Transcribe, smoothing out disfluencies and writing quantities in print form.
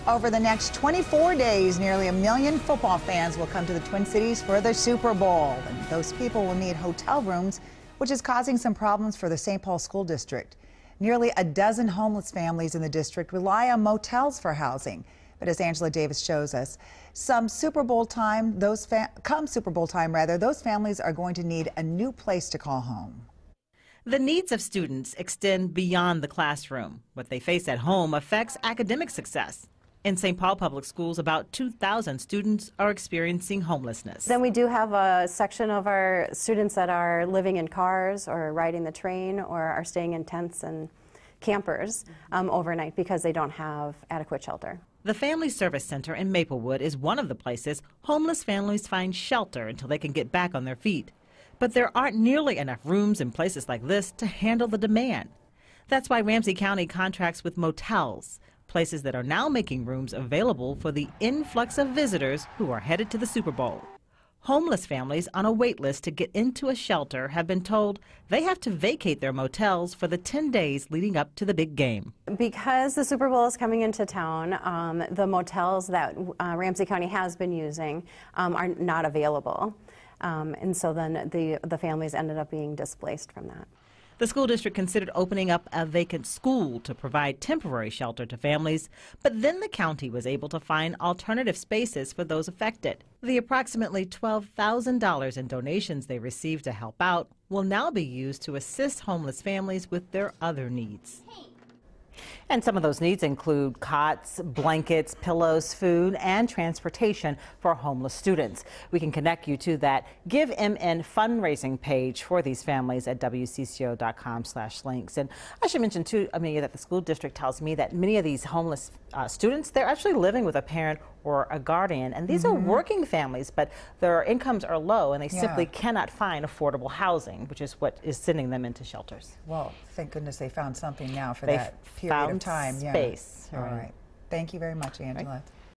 Over the next 24 days, nearly 1 million football fans will come to the Twin Cities for the Super Bowl. And those people will need hotel rooms, which is causing some problems for the St. Paul School District. Nearly a dozen homeless families in the district rely on motels for housing. But as Angela Davis shows us, come Super Bowl time, those families are going to need a new place to call home. The needs of students extend beyond the classroom. What they face at home affects academic success. In St. Paul Public Schools, about 2,000 students are experiencing homelessness. Then we do have a section of our students that are living in cars or riding the train or are staying in tents and campers overnight because they don't have adequate shelter. The Family Service Center in Maplewood is one of the places homeless families find shelter until they can get back on their feet. But there aren't nearly enough rooms in places like this to handle the demand. That's why Ramsey County contracts with motels, places that are now making rooms available for the influx of visitors who are headed to the Super Bowl. Homeless families on a wait list to get into a shelter have been told they have to vacate their motels for the 10 days leading up to the big game. Because the Super Bowl is coming into town, the motels that Ramsey County has been using are not available. And so then the families ended up being displaced from that. The school district considered opening up a vacant school to provide temporary shelter to families, but then the county was able to find alternative spaces for those affected. The approximately $12,000 in donations they received to help out will now be used to assist homeless families with their other needs. And some of those needs include cots, blankets, pillows, food, and transportation for homeless students. We can connect you to that Give MN fundraising page for these families at WCCO.com/links. And I should mention, too, Amelia, that the school district tells me that many of these homeless students, they're actually living with a parent or a guardian. And these are working families, but their incomes are low, and they simply cannot find affordable housing, which is what is sending them into shelters. Well, thank goodness they found something now for that period of time. Space. All right. Thank you very much, Angela. Right.